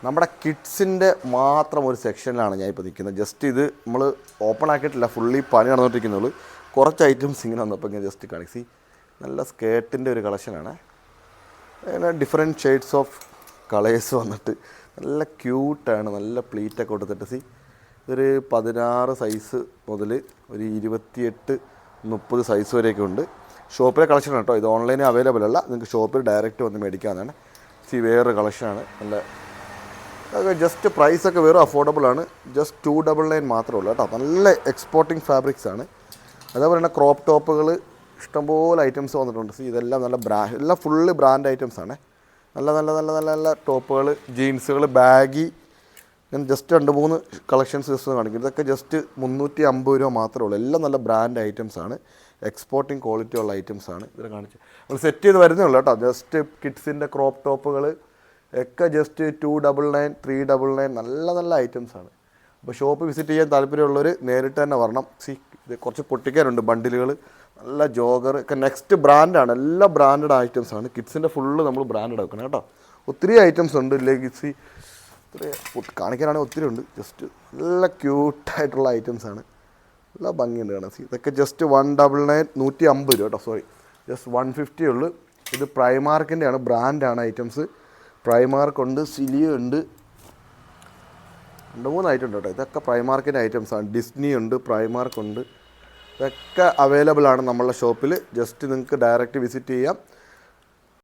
നമ്മുടെ കിഡ്സിൻ്റെ മാത്രം ഒരു സെക്ഷനിലാണ് ഞാൻ ഇപ്പോൾ നിൽക്കുന്നത്. ജസ്റ്റ് ഇത് നമ്മൾ ഓപ്പൺ ആക്കിയിട്ടില്ല, ഫുള്ളി പണി നടന്നുകൊണ്ടിരിക്കുന്നുള്ളൂ. കുറച്ച് ഐറ്റംസ് ഇങ്ങനെ വന്നപ്പോൾ ഇങ്ങനെ ജസ്റ്റ് കാണിച്ചി. നല്ല സ്കേർട്ടിൻ്റെ ഒരു കളക്ഷനാണ്. അങ്ങനെ ഡിഫറെൻറ്റ് ഷെയ്ഡ്സ് ഓഫ് കളേഴ്സ് വന്നിട്ട് നല്ല ക്യൂട്ടാണ്. നല്ല പ്ലീറ്റൊക്കെ കൊടുത്തിട്ട് ഇതൊരു 16 സൈസ് മുതൽ ഒരു 28-30 സൈസ് വരെയൊക്കെ ഉണ്ട്. ഷോപ്പിലെ കളക്ഷനാണ് കേട്ടോ. ഇത് ഓൺലൈനിൽ അവൈലബിൾ അല്ല, നിങ്ങൾക്ക് ഷോപ്പിൽ ഡയറക്റ്റ് വന്ന് മേടിക്കാവുന്നതാണ്. വേറൊരു കളക്ഷനാണ്. നല്ല ജസ്റ്റ് പ്രൈസൊക്കെ വെറും അഫോർഡബിൾ ആണ്. ജസ്റ്റ് 299 മാത്രമേ ഉള്ളൂ കേട്ടോ. നല്ല എക്സ്പോർട്ടിങ് ഫാബ്രിക്സ് ആണ്. അതേപോലെ തന്നെ ക്രോപ്പ് ടോപ്പുകൾ ഇഷ്ടംപോലെ ഐറ്റംസ് വന്നിട്ടുണ്ട്. ഇതെല്ലാം നല്ല എല്ലാം ഫുള്ള് ബ്രാൻഡ് ഐറ്റംസ് ആണ്. നല്ല നല്ല നല്ല നല്ല നല്ല ടോപ്പുകൾ, ജീൻസുകൾ, ബാഗി. ഞാൻ ജസ്റ്റ് 2-3 കളക്ഷൻസ് ജസ്റ്റ് കാണിക്കും. ഇതൊക്കെ ജസ്റ്റ് 350 രൂപ മാത്രമേ ഉള്ളൂ. എല്ലാം നല്ല ബ്രാൻഡ് ഐറ്റംസ് ആണ്. എക്സ്പോർട്ടിങ് ക്വാളിറ്റി ഉള്ള ഐറ്റംസ് ആണ്. ഇതിൽ കാണിച്ച് നമ്മൾ സെറ്റ് ചെയ്ത് വരുന്നേ ഉള്ളൂ കേട്ടോ. ജസ്റ്റ് കിഡ്സിൻ്റെ ക്രോപ്പ് ടോപ്പുകൾ ഒക്കെ ജസ്റ്റ് 299, 399 നല്ല നല്ല ഐറ്റംസ് ആണ്. അപ്പോൾ ഷോപ്പ് വിസിറ്റ് ചെയ്യാൻ താല്പര്യമുള്ളവർ നേരിട്ട് തന്നെ വരണം. ഇത് കുറച്ച് പൊട്ടിക്കാനുണ്ട് ബണ്ടിലുകൾ. നല്ല ജോഗർ ഒക്കെ നെക്സ്റ്റ് ബ്രാൻഡാണ്. എല്ലാം ബ്രാൻഡഡ് ഐറ്റംസ് ആണ്. കിഡ്സിൻ്റെ ഫുള്ള് നമ്മൾ ബ്രാൻഡഡ് വെക്കണം കേട്ടോ. ഒത്തിരി ഐറ്റംസ് ഉണ്ട്. ലെഗിസി കാണിക്കാനാണെങ്കിൽ ഒത്തിരി ഉണ്ട്. ജസ്റ്റ് നല്ല ക്യൂട്ടായിട്ടുള്ള ഐറ്റംസ് ആണ്. നല്ല ഭംഗിയുണ്ട് കാണാൻ. ഇതൊക്കെ ജസ്റ്റ് 199, 150 രൂപ കേട്ടോ. സോറി, ജസ്റ്റ് 150 ഉള്ളൂ. ഇത് പ്രൈമാർക്കിൻ്റെ ആണ്, ബ്രാൻഡാണ് ഐറ്റംസ്. പ്രൈമാർക്ക് ഉണ്ട്, സിലിയോ ഉണ്ട്, 2-3 ഐറ്റം ഉണ്ട് കേട്ടോ. ഇതൊക്കെ പ്രൈമാർക്കിൻ്റെ ഐറ്റംസാണ്. ഡിസ്നി ഉണ്ട്, പ്രൈമാർക്ക് ഉണ്ട്. ഇതൊക്കെ അവൈലബിൾ ആണ് നമ്മളുടെ ഷോപ്പിൽ. ജസ്റ്റ് നിങ്ങൾക്ക് ഡയറക്റ്റ് വിസിറ്റ് ചെയ്യാം.